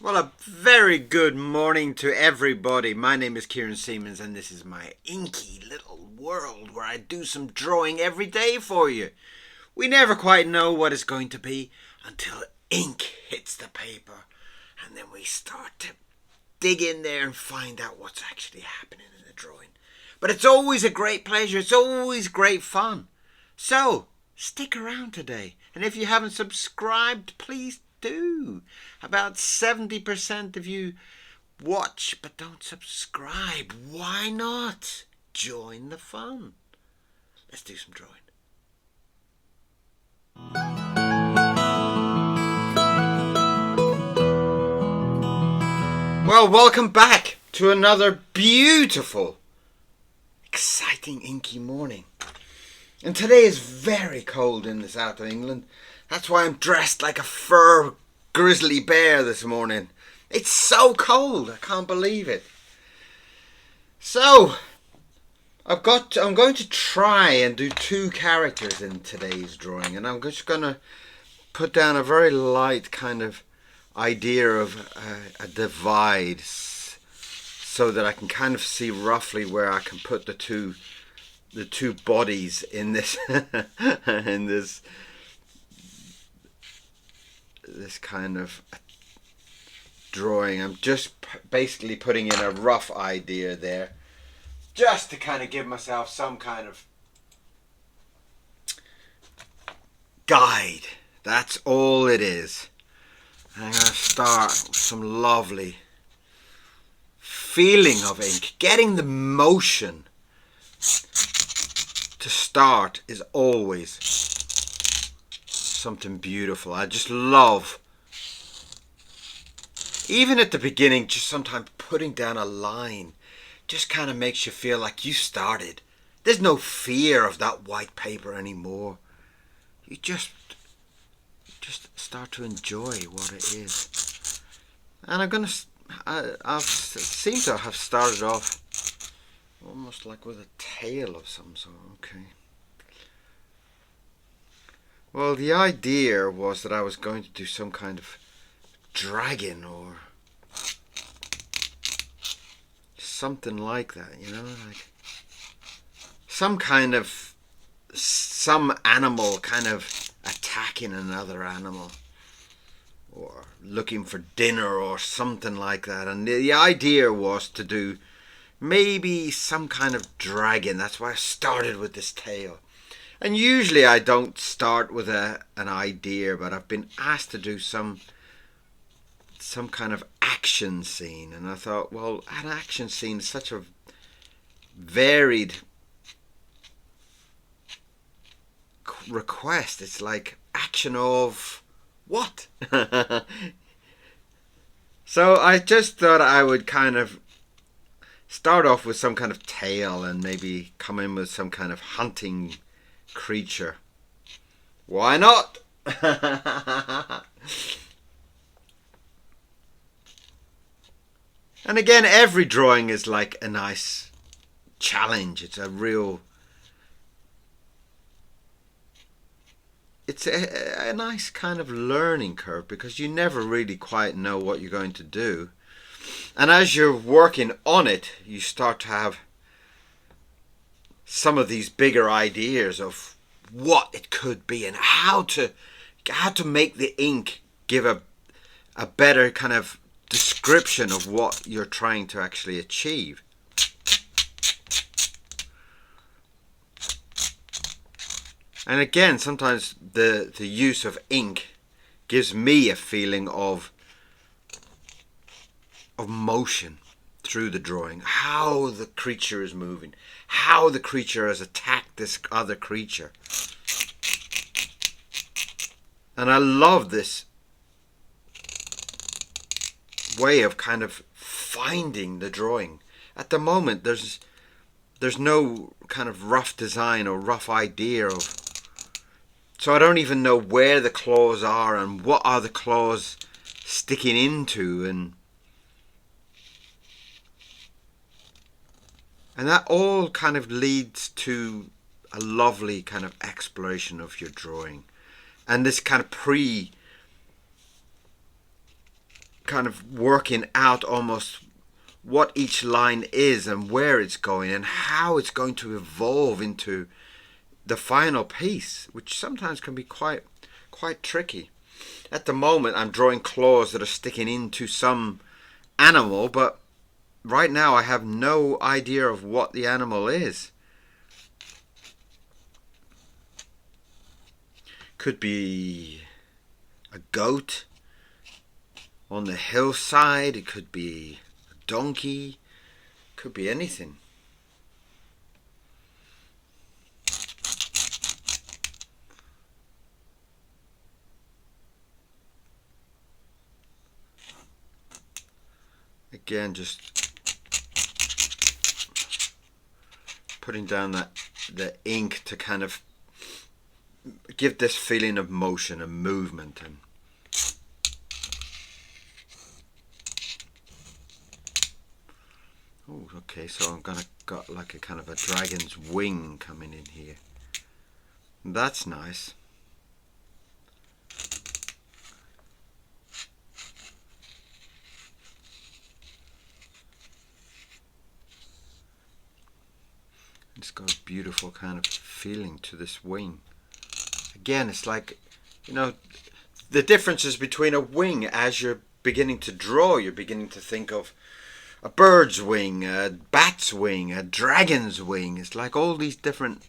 Well, a very good morning to everybody. My name is Kieran Siemens, and this is my inky little world where I do some drawing every day for you. We never quite know what it's going to be until ink hits the paper, and then we start to dig in there and find out what's actually happening in the drawing. But it's always a great pleasure, it's always great fun. So, stick around today, and if you haven't subscribed, please do. About 70% of you watch but don't subscribe. Why not? Join the fun. Let's do some drawing. Well, welcome back to another beautiful, exciting inky morning. And today is very cold in the south of England. That's why I'm dressed like a fur grizzly bear this morning. It's so cold, I can't believe it. So, I'm going to try and do two characters in today's drawing, and I'm just going to put down a very light kind of idea of a divide, so that I can kind of see roughly where I can put the two bodies in this in this kind of drawing. I'm just basically putting in a rough idea there, just to kind of give myself some kind of guide. That's all it is. I'm going to start with some lovely feeling of ink. Getting the motion to start is always something beautiful. I just love, even at the beginning, just sometimes putting down a line just kind of makes you feel like you started. There's no fear of that white paper anymore. You just start to enjoy what it is. And I seem to have started off almost like with a tail of some sort. Okay. Well, the idea was that I was going to do some kind of dragon or something like that, like some animal kind of attacking another animal or looking for dinner or something like that. And the idea was to do maybe some kind of dragon. That's why I started with this tail. And usually I don't start with an idea, but I've been asked to do some kind of action scene, and I thought, well, an action scene is such a varied request. It's like action of what? So I just thought I would kind of start off with some kind of tail and maybe come in with some kind of hunting creature. Why not? And again, every drawing is like a nice challenge. It's a nice kind of learning curve, because you never really quite know what you're going to do. And as you're working on it, you start to have some of these bigger ideas of what it could be and how to make the ink give a better kind of description of what you're trying to actually achieve. And again, sometimes the use of ink gives me a feeling of motion through the drawing, how the creature is moving, how the creature has attacked this other creature. And I love this way of kind of finding the drawing. At the moment, there's no kind of rough design or rough idea of, so I don't even know where the claws are and what are the claws sticking into, and that all kind of leads to a lovely kind of exploration of your drawing, and this kind of kind of working out almost what each line is and where it's going and how it's going to evolve into the final piece, which sometimes can be quite tricky. At the moment, I'm drawing claws that are sticking into some animal, but right now I have no idea of what the animal is. Could be a goat on the hillside. It could be a donkey. Could be anything. Again, just putting down the ink to kind of give this feeling of motion and movement. And oh, okay, so I'm gonna got like a kind of a dragon's wing coming in here. That's nice. It's got a beautiful kind of feeling to this wing. Again, it's like, the differences between a wing as you're beginning to draw. You're beginning to think of a bird's wing, a bat's wing, a dragon's wing. It's like all these different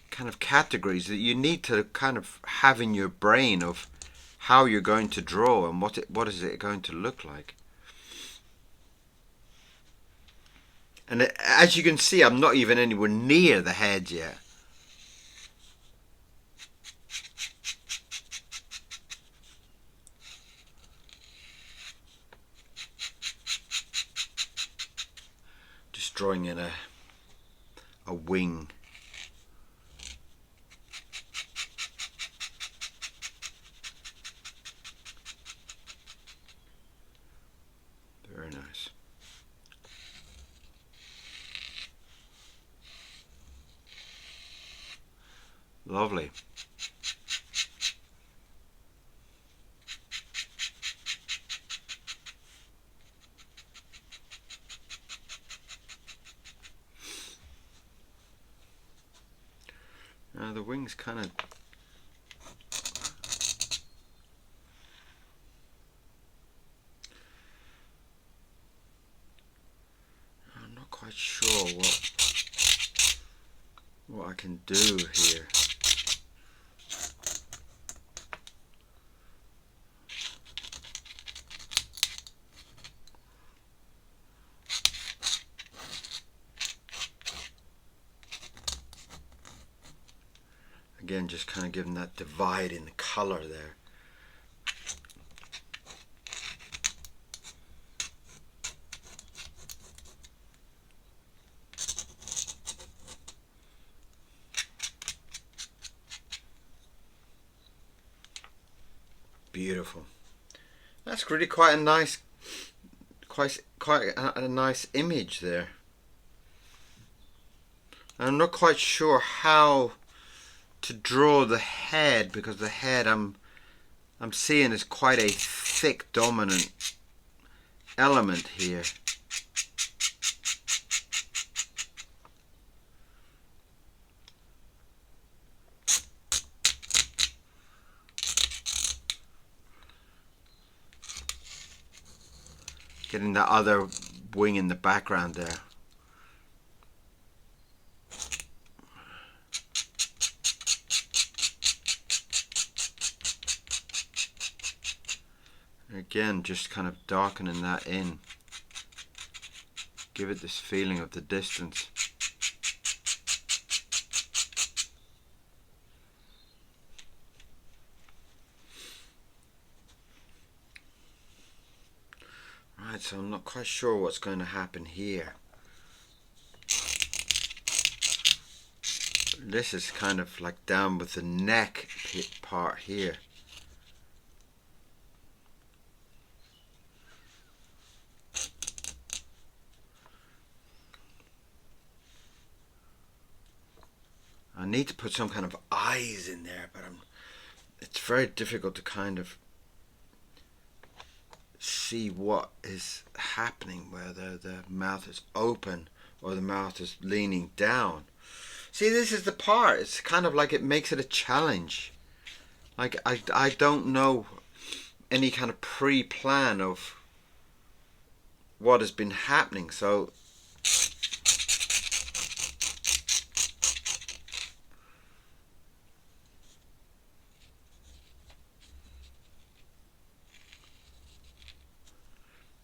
kind of categories that you need to kind of have in your brain of how you're going to draw and what is it going to look like. And as you can see, I'm not even anywhere near the head yet. Just drawing in a wing. Very nice. Lovely. Now the wings kind of I'm not quite sure what I can do here. Again, just kind of giving that divide in the color there. Beautiful. That's really quite a nice, quite a nice image there. I'm not quite sure how to draw the head, because the head I'm seeing is quite a thick dominant element here. Getting that other wing in the background there. Again, just kind of darkening that in. Give it this feeling of the distance. Right, so I'm not quite sure what's going to happen here. This is kind of like down with the neck part here. I need to put some kind of eyes in there, but it's very difficult to kind of see what is happening, whether the mouth is open or the mouth is leaning down. See, this is the part. It's kind of like it makes it a challenge. Like I don't know any kind of pre-plan of what has been happening. So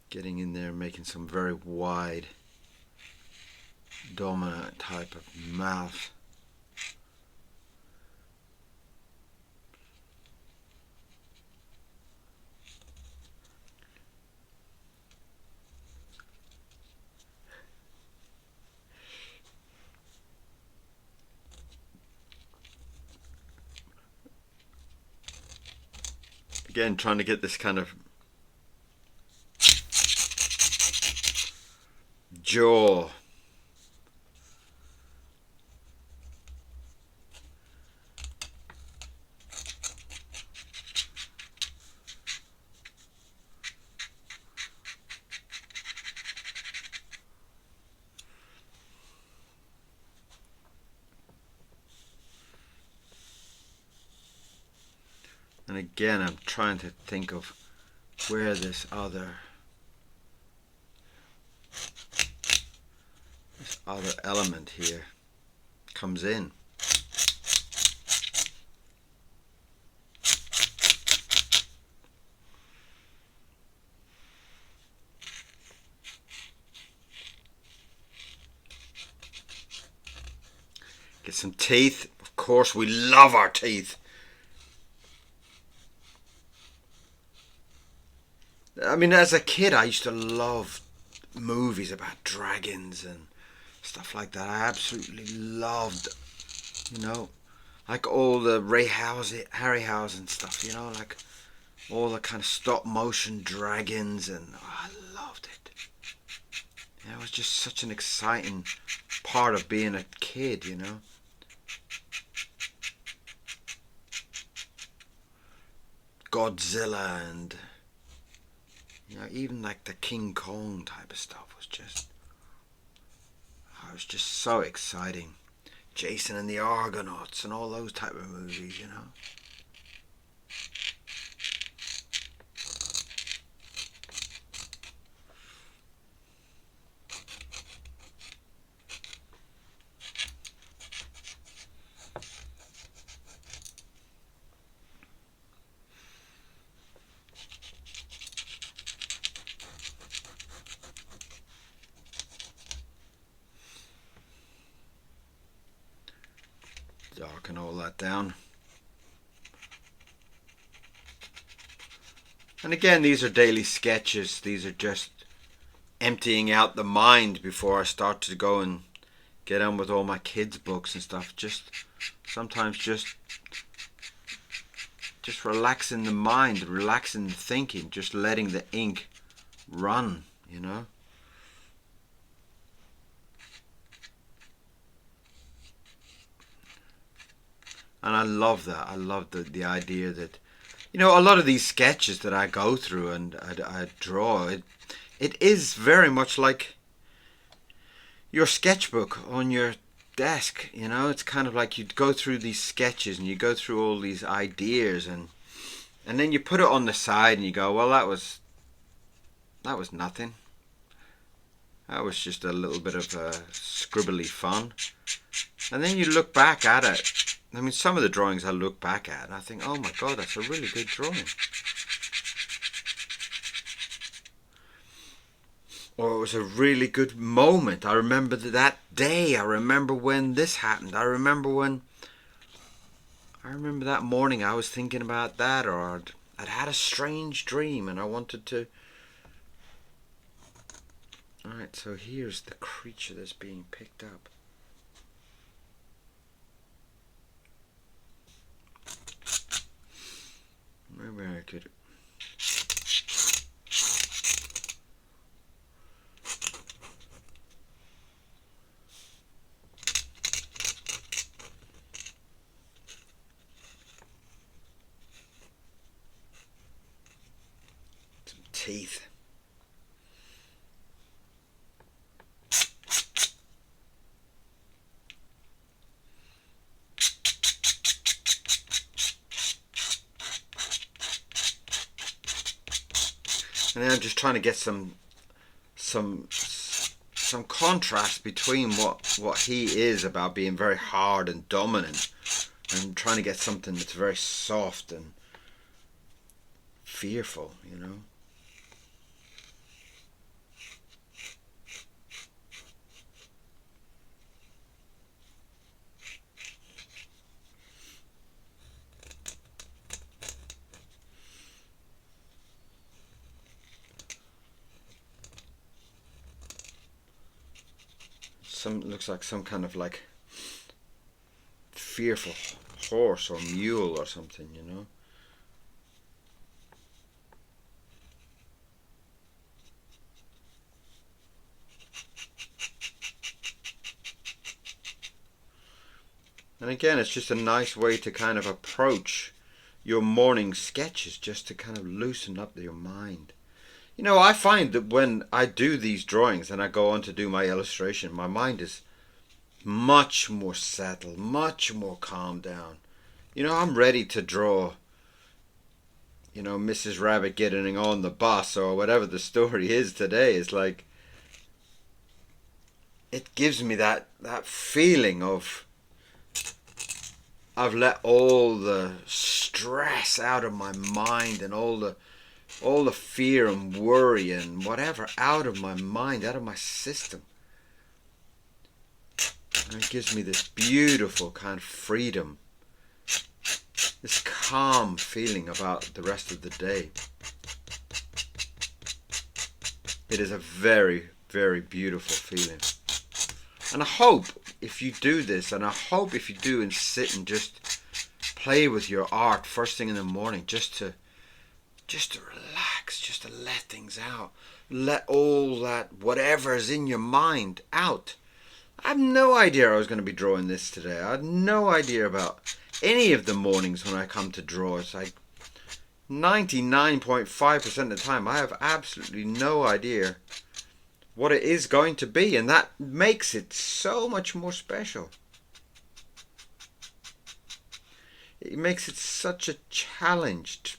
getting in there and making some very wide, dominant type of mouth. Again, trying to get this kind of jaw. And again, I'm trying to think of where this other element here comes in. Get some teeth. Of course, we love our teeth. I mean, as a kid, I used to love movies about dragons and stuff like that. I absolutely loved, like all the Harryhausen stuff, like all the kind of stop motion dragons, and I loved it. It was just such an exciting part of being a kid, Godzilla and even like the King Kong type of stuff was just so exciting. Jason and the Argonauts and all those type of movies, Darken all that down. And again, these are daily sketches. These are just emptying out the mind before I start to go and get on with all my kids' books and stuff. Sometimes just relaxing the mind, relaxing the thinking, just letting the ink run, And I love that. I love the idea that, a lot of these sketches that I go through and I draw, it is very much like your sketchbook on your desk, It's kind of like you go through these sketches and you go through all these ideas and then you put it on the side and you go, well, that was nothing. That was just a little bit of scribbly fun. And then you look back at it. I mean, some of the drawings I look back at and I think, oh my God, that's a really good drawing. Or it was a really good moment. I remember that day. I remember when this happened. I remember that morning I was thinking about that, or I'd had a strange dream and I wanted to. Alright, so here's the creature that's being picked up. Maybe I could. Some teeth. And then I'm just trying to get some contrast between what he is about being very hard and dominant, and trying to get something that's very soft and fearful, you know. Looks like some kind of like fearful horse or mule or something, you know. And again, it's just a nice way to kind of approach your morning sketches, just to kind of loosen up your mind. You know, I find that when I do these drawings and I go on to do my illustration, my mind is much more settled, much more calmed down. You know, I'm ready to draw, you know, Mrs. Rabbit getting on the bus or whatever the story is today. It's like, it gives me that feeling of I've let all the stress out of my mind, and all the fear and worry and whatever out of my mind, out of my system. And it gives me this beautiful kind of freedom, this calm feeling about the rest of the day. It is a very, very beautiful feeling. And I hope if you do this, and I hope if you do and sit and just play with your art first thing in the morning, just to relax, just to let things out. Let all that whatever is in your mind out. I have no idea I was going to be drawing this today. I had no idea about any of the mornings when I come to draw. It's like 99.5% of the time I have absolutely no idea what it is going to be, and that makes it so much more special. It makes it such a challenge.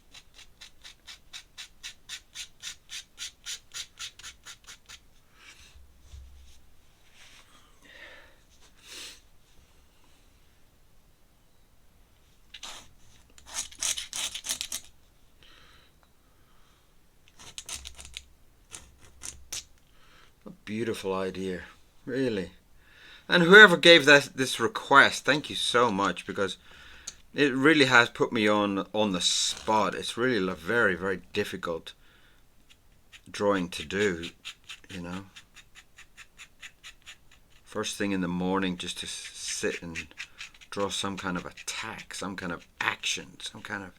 A beautiful idea, really. And whoever gave this request, thank you so much, because it really has put me on the spot. It's really a very, very difficult drawing to do, you know. First thing in the morning, just to sit and draw some kind of attack, some kind of action, some kind of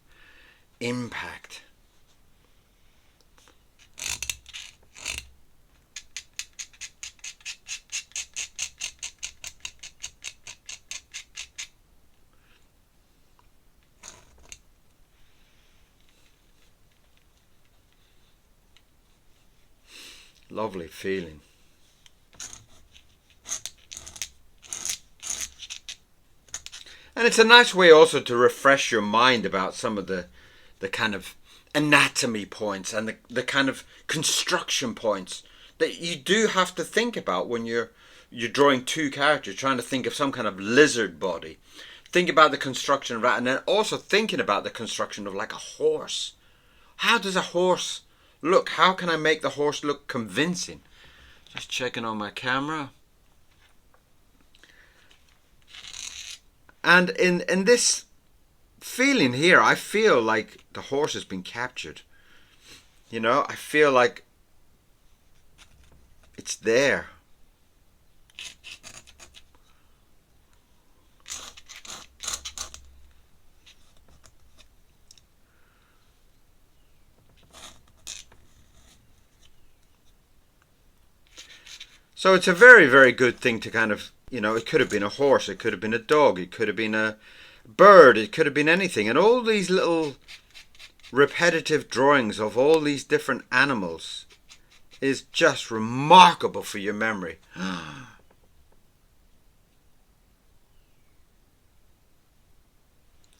impact. Lovely feeling. And it's a nice way also to refresh your mind about some of the kind of anatomy points and the kind of construction points that you do have to think about when you're drawing two characters, trying to think of some kind of lizard body. Think about the construction of that, and then also thinking about the construction of like a horse. How does a horse look? How can I make the horse look convincing? Just checking on my camera. And in this feeling here, I feel like the horse has been captured. You know, I feel like it's there. So it's a very, very good thing to kind of, you know, it could have been a horse, it could have been a dog, it could have been a bird, it could have been anything. And all these little repetitive drawings of all these different animals is just remarkable for your memory.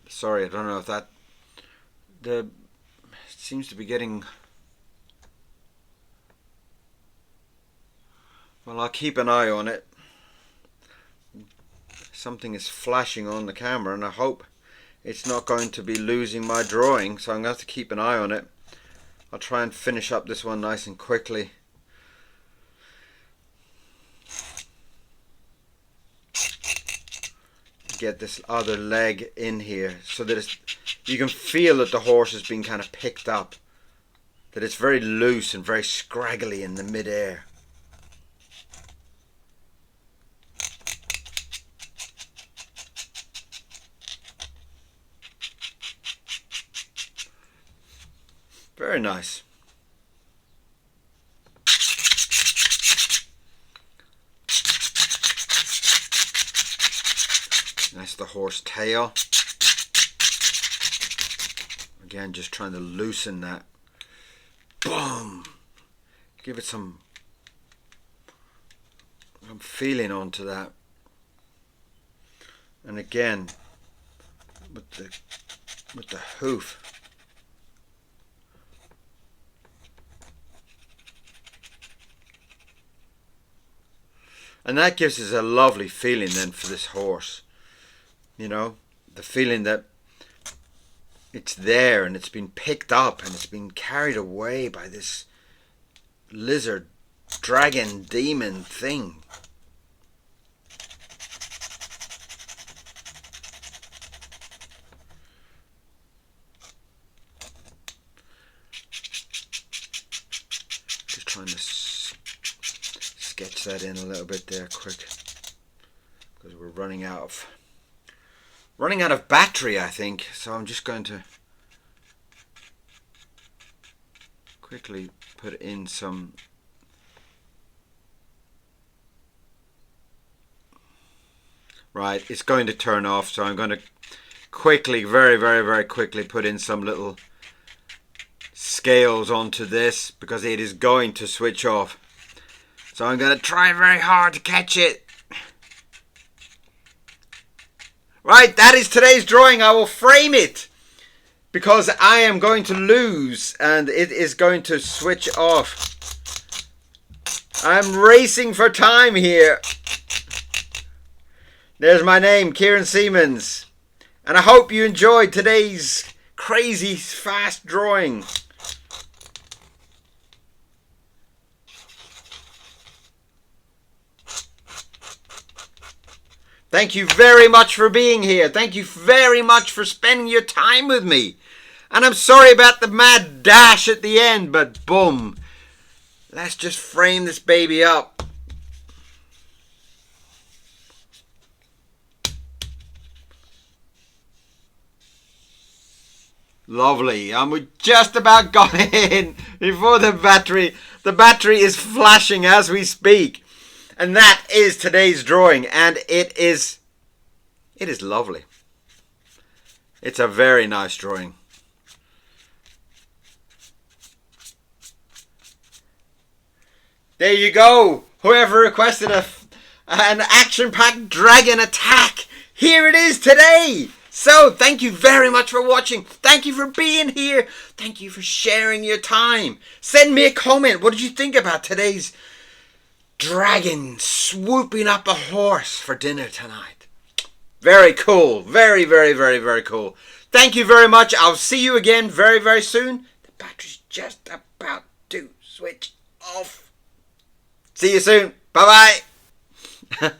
Sorry, I don't know if that, it seems to be getting Well, I'll keep an eye on it. Something is flashing on the camera and I hope it's not going to be losing my drawing, so I'm going to have to keep an eye on it. I'll try and finish up this one nice and quickly. Get this other leg in here so that you can feel that the horse has been kind of picked up, that it's very loose and very scraggly in the mid-air. Very nice. That's the horse tail. Again, just trying to loosen that. Boom! Give it some feeling onto that. And again, with the hoof. And that gives us a lovely feeling then for this horse. You know, the feeling that it's there and it's been picked up and it's been carried away by this lizard, dragon, demon thing. Just trying to sketch that in a little bit there quick, because we're running out of battery, I think, so I'm just going to quickly put in some right. It's going to turn off, so I'm going to quickly, very quickly put in some little scales onto this because it is going to switch off. So I'm going to try very hard to catch it. Right, that is today's drawing. I will frame it because I am going to lose and it is going to switch off. I'm racing for time here. There's my name, Kieran Siemens. And I hope you enjoyed today's crazy fast drawing. Thank you very much for being here. Thank you very much for spending your time with me. And I'm sorry about the mad dash at the end, but boom. Let's just frame this baby up. Lovely. And we just about got in before the battery is flashing as we speak. And that is today's drawing, and it is lovely. It's a very nice drawing. There you go. Whoever requested an action-packed dragon attack, here it is today. So, thank you very much for watching. Thank you for being here. Thank you for sharing your time. Send me a comment. What did you think about today's dragon swooping up a horse for dinner tonight? Very cool. Very cool. Thank you very much. I'll see you again very soon. The battery's just about to switch off. See you soon. Bye bye.